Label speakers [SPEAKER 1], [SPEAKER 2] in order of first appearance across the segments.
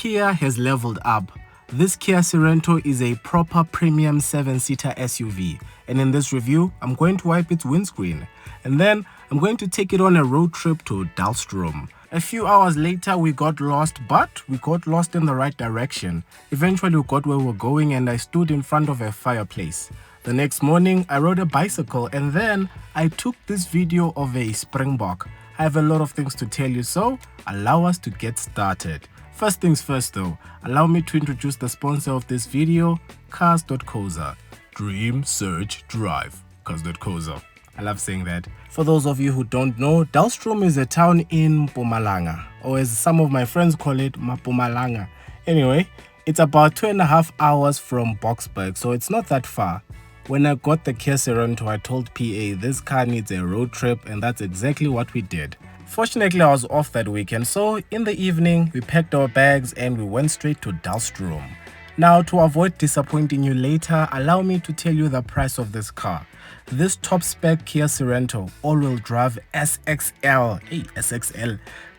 [SPEAKER 1] Kia has leveled up. This Kia Sorento is a proper premium 7-seater SUV, and in this review, I'm going to wipe its windscreen, and then I'm going to take it on a road trip to Dalstrom. A few hours later, we got lost, but we got lost in the right direction. Eventually, we got where we were going, and I stood in front of a fireplace. The next morning, I rode a bicycle, and then I took this video of a Springbok. I have a lot of things to tell you, so allow us to get started. First things first though, allow me to introduce the sponsor of this video, Cars.coza. Dream, search, drive. Cars.coza. I love saying that. For those of you who don't know, Dalstrom is a town in Mpumalanga, or as some of my friends call it, Mpumalanga. Anyway, it's about 2.5 hours from Boksburg, so it's not that far. When I got the Kia Sorento, I told PA this car needs a road trip, and that's exactly what we did. Fortunately, I was off that weekend, so in the evening, we packed our bags and we went straight to Dalstrom. Now, to avoid disappointing you later, allow me to tell you the price of this car. This top spec Kia Sorento all-wheel drive SXL,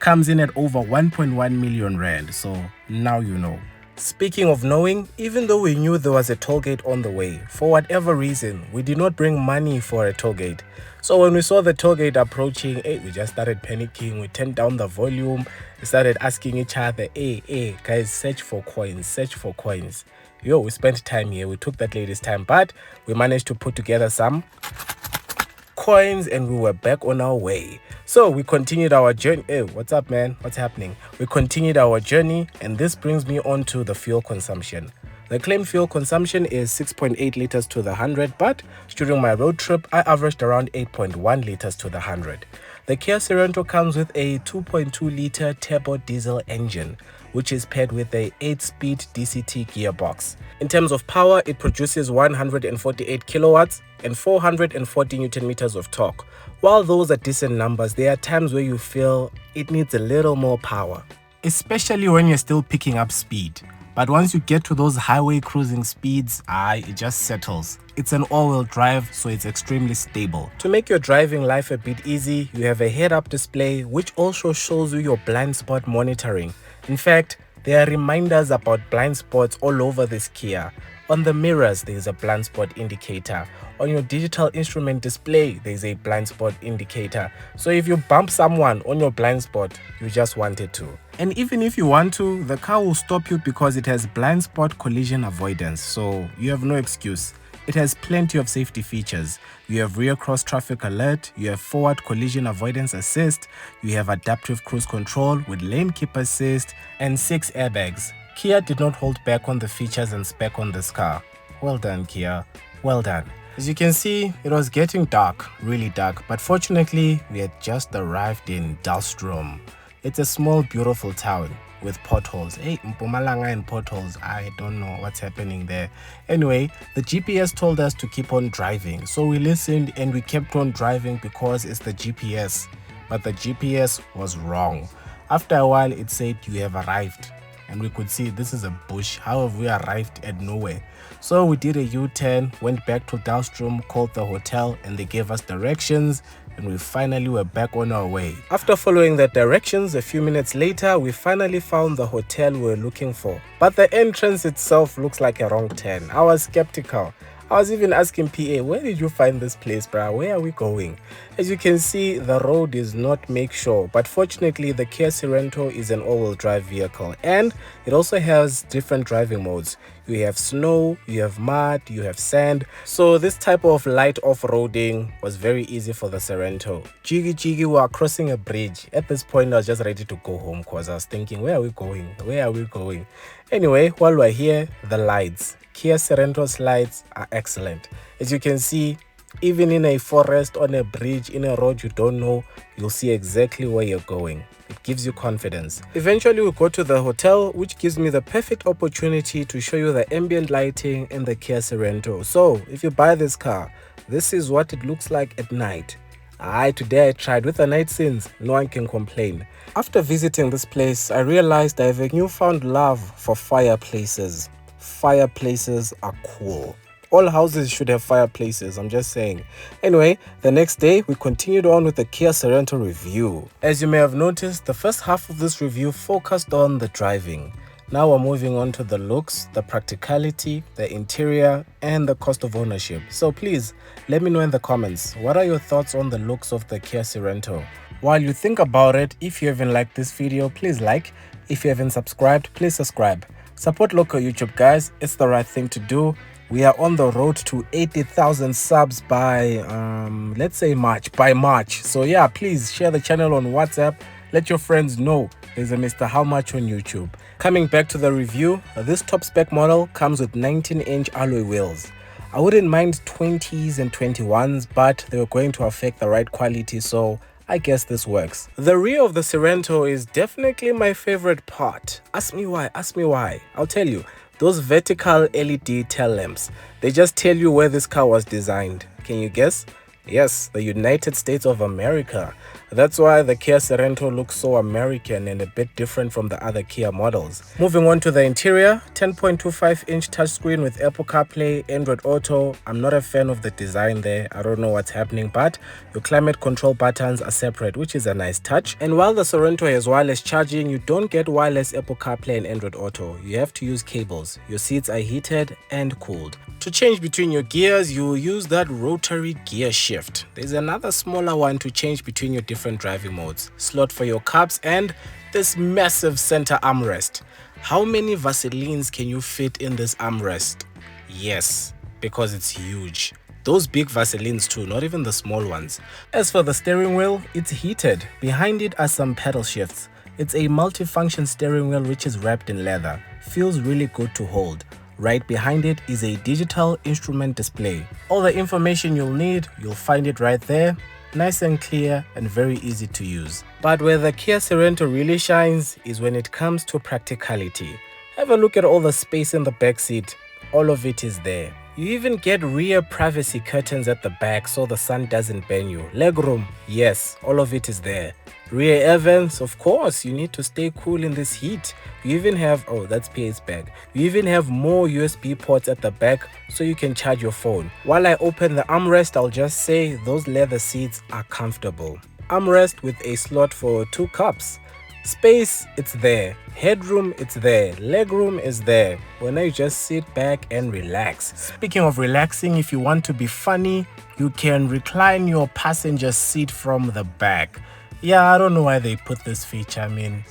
[SPEAKER 1] comes in at over 1.1 million rand, so now you know. Speaking of knowing, even though we knew there was a tollgate on the way, for whatever reason, we did not bring money for a tollgate. So when we saw the tollgate approaching, we just started panicking. We turned down the volume, we started asking each other, hey, guys, search for coins. Yo, we spent time here, we took that lady's time, but we managed to put together some coins and we were back on our way. So we continued our journey. Hey, what's up, man? What's happening? We continued our journey, and this brings me on to the fuel consumption. The claimed fuel consumption is 6.8 liters to the 100, but during my road trip, I averaged around 8.1 liters to the 100. The Kia Sorento comes with a 2.2 liter turbo diesel engine, which is paired with a 8-speed DCT gearbox. In terms of power, it produces 148 kilowatts and 440 Newton meters of torque. While those are decent numbers, there are times where you feel it needs a little more power, especially when you're still picking up speed. But once you get to those highway cruising speeds, it just settles. It's an all-wheel drive, so it's extremely stable. To make your driving life a bit easy, you have a head-up display which also shows you your blind spot monitoring. In fact, there are reminders about blind spots all over this Kia. On the mirrors, there is a blind spot indicator. On your digital instrument display, there is a blind spot indicator. So if you bump someone on your blind spot, you just wanted to. And even if you want to, the car will stop you because it has blind spot collision avoidance, so you have no excuse. It has plenty of safety features. You have rear cross traffic alert, you have forward collision avoidance assist, you have adaptive cruise control with lane keep assist, and 6 airbags. Kia did not hold back on the features and spec on this car. Well done, Kia. Well done. As you can see, it was getting dark, really dark, but fortunately, we had just arrived in Dalstrom. It's a small, beautiful town with potholes. Hey, Mpumalanga and potholes. I don't know what's happening there. Anyway, the GPS told us to keep on driving. So we listened and we kept on driving because it's the GPS. But the GPS was wrong. After a while, it said you have arrived. And we could see this is a bush. How have we arrived at nowhere? So we did a U-turn, went back to Dalstrom, called the hotel, and they gave us directions, and we finally were back on our way. After following the directions, a few minutes later, we finally found the hotel we were looking for. But the entrance itself looks like a wrong turn. I was skeptical. I was even asking PA, where did you find this place, bruh? Where are we going? As you can see, the road is not make sure, but fortunately the Kia Sorento is an all-wheel drive vehicle, and it also has different driving modes. You have snow, you have mud, you have sand, so this type of light off-roading was very easy for the Sorento. Jiggy, we are crossing a bridge. At this point, I was just ready to go home because I was thinking, where are we going? Where are we going? Anyway, while we're here, the lights. Kia Sorento's lights are excellent. As you can see, even in a forest, on a bridge, in a road you don't know, you'll see exactly where you're going. It gives you confidence. Eventually we go to the hotel, which gives me the perfect opportunity to show you the ambient lighting in the Kia Sorento. So if you buy this car, this is what it looks like at night. Today I tried with the night scenes, no one can complain. After visiting this place, I realized I have a newfound love for fireplaces. Fireplaces are cool. All houses should have fireplaces, I'm just saying. Anyway, the next day we continued on with the Kia Sorento review. As you may have noticed, the first half of this review focused on the driving. Now we're moving on to the looks, the practicality, the interior, and the cost of ownership. So please, let me know in the comments, what are your thoughts on the looks of the Kia Sorento? While you think about it, if you haven't liked this video, please like. If you haven't subscribed, please subscribe. Support local YouTube, guys. It's the right thing to do. We are on the road to 80,000 subs by, let's say March. So yeah, please share the channel on WhatsApp. Let your friends know there's a Mr. How Much on YouTube. Coming back to the review, this top spec model comes with 19-inch alloy wheels. I wouldn't mind 20s and 21s, but they were going to affect the ride quality, so I guess this works. The rear of the Sorento is definitely my favorite part. Ask me why. I'll tell you. Those vertical LED tail lamps, they just tell you where this car was designed. Can you guess? Yes, the United States of America. That's why the Kia Sorento looks so American and a bit different from the other Kia models. Moving on to the interior, 10.25-inch touchscreen with Apple CarPlay, Android Auto. I'm not a fan of the design there. I don't know what's happening, but your climate control buttons are separate, which is a nice touch. And while the Sorento has wireless charging, you don't get wireless Apple CarPlay and Android Auto. You have to use cables. Your seats are heated and cooled. To change between your gears, you will use that rotary gear shift. There's another smaller one to change between your different driving modes, slot for your cups, and this massive center armrest. How many Vaselines can you fit in this armrest? Yes, because it's huge. Those big Vaselines too, not even the small ones. As for the steering wheel, it's heated. Behind it are some pedal shifts. It's a multi-function steering wheel which is wrapped in leather. Feels really good to hold. Right behind it is a digital instrument display. All the information you'll need, you'll find it right there. Nice and clear and very easy to use. But where the Kia Sorento really shines is when it comes to practicality. Have a look at all the space in the back seat. All of it is there. You even get rear privacy curtains at the back so the sun doesn't burn you. Legroom, yes, all of it is there. Rear air vents, of course, you need to stay cool in this heat. You even have, oh, that's PA's bag. You even have more USB ports at the back so you can charge your phone. While I open the armrest, I'll just say those leather seats are comfortable. Armrest with a slot for 2 cups. Space, it's there. Headroom, it's there. Legroom is there. Well, now you just sit back and relax. Speaking of relaxing, if you want to be funny, you can recline your passenger seat from the back. Yeah, I don't know why they put this feature. I mean,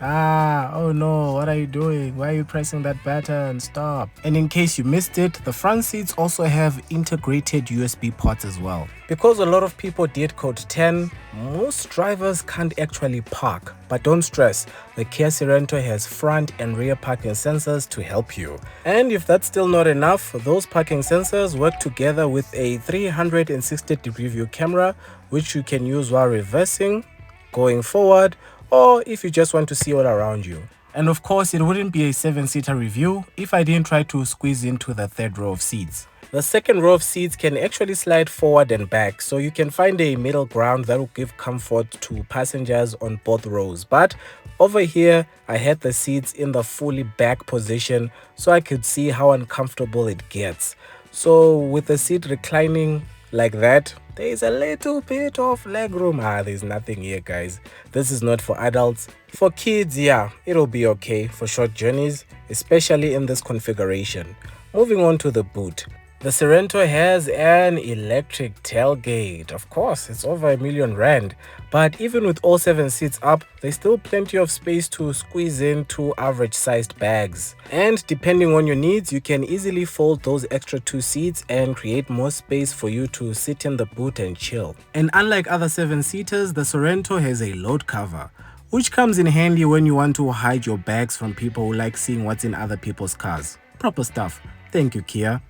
[SPEAKER 1] oh no, what are you doing? Why are you pressing that button? Stop. And in case you missed it, the front seats also have integrated USB ports as well. Because a lot of people did code 10, most drivers can't actually park. But don't stress, the Kia Sorento has front and rear parking sensors to help you. And if that's still not enough, those parking sensors work together with a 360-degree view camera, which you can use while reversing, going forward, or if you just want to see all around you. And of course, it wouldn't be a 7-seater review if I didn't try to squeeze into the third row of seats. The second row of seats can actually slide forward and back, so you can find a middle ground that will give comfort to passengers on both rows. But over here, I had the seats in the fully back position so I could see how uncomfortable it gets. So with the seat reclining like that, there is a little bit of legroom. There's nothing here, guys. This is not for adults. For kids, yeah, it'll be okay for short journeys, especially in this configuration. Moving on to the boot. The Sorento has an electric tailgate. Of course, it's over R1 million. But even with all 7 seats up, there's still plenty of space to squeeze in 2 average-sized bags. And depending on your needs, you can easily fold those extra 2 seats and create more space for you to sit in the boot and chill. And unlike other 7-seaters, the Sorento has a load cover, which comes in handy when you want to hide your bags from people who like seeing what's in other people's cars. Proper stuff. Thank you, Kia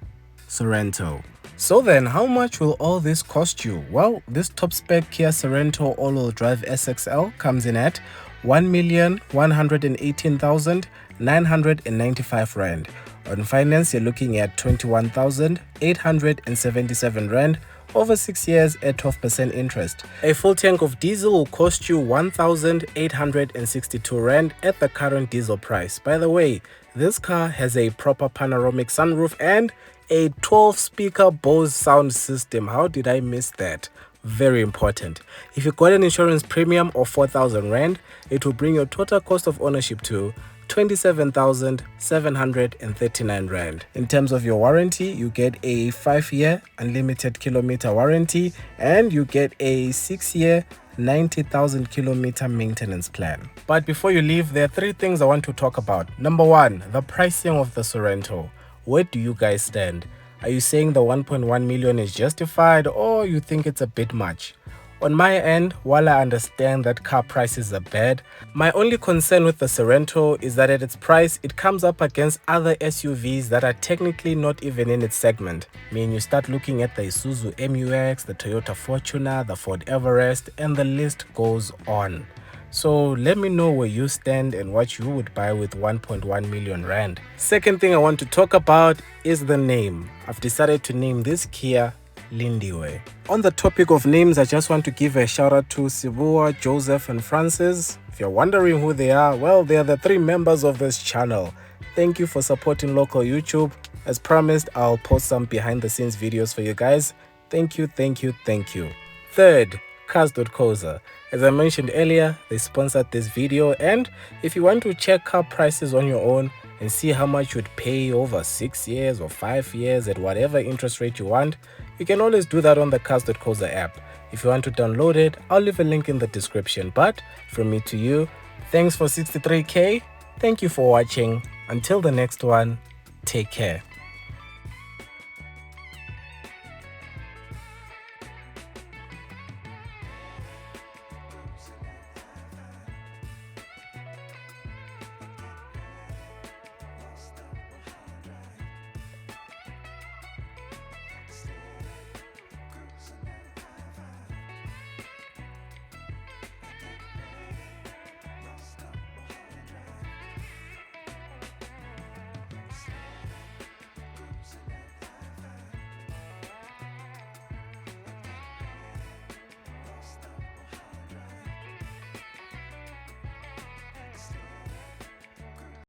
[SPEAKER 1] Sorento. So then, how much will all this cost you? Well, this top spec Kia Sorento all-wheel drive SXL comes in at 1,118,995 Rand. On finance, you're looking at 21,877 Rand over 6 years at 12% interest. A full tank of diesel will cost you 1,862 Rand at the current diesel price. By the way, this car has a proper panoramic sunroof and a 12-speaker Bose sound system. How did I miss that? Very important. If you got an insurance premium of 4,000 Rand, it will bring your total cost of ownership to 27,739 Rand. In terms of your warranty, you get a 5-year unlimited kilometer warranty and you get a 6-year 90,000 kilometer maintenance plan. But before you leave, there are 3 things I want to talk about. Number 1, the pricing of the Sorento. Where do you guys stand? Are you saying the 1.1 million is justified or you think it's a bit much? On my end, while I understand that car prices are bad, my only concern with the Sorento is that at its price, it comes up against other SUVs that are technically not even in its segment. I mean, you start looking at the Isuzu MUX, the Toyota Fortuner, the Ford Everest, and the list goes on. So let me know where you stand and what you would buy with 1.1 million Rand. Second thing I want to talk about is the name. I've decided to name this Kia Lindiwe. On the topic of names, I just want to give a shout out to Sibua, Joseph, and Francis. If you're wondering who they are, well, they are the 3 members of this channel. Thank you for supporting local YouTube. As promised, I'll post some behind the scenes videos for you guys. Thank you, thank you, thank you. Third, Cars.coza. As I mentioned earlier, they sponsored this video, and if you want to check car prices on your own and see how much you'd pay over 6 years or 5 years at whatever interest rate you want, you can always do that on the Cars.coza app. If you want to download it, I'll leave a link in the description. But from me to you, thanks for 63k. Thank you for watching. Until the next one, take care.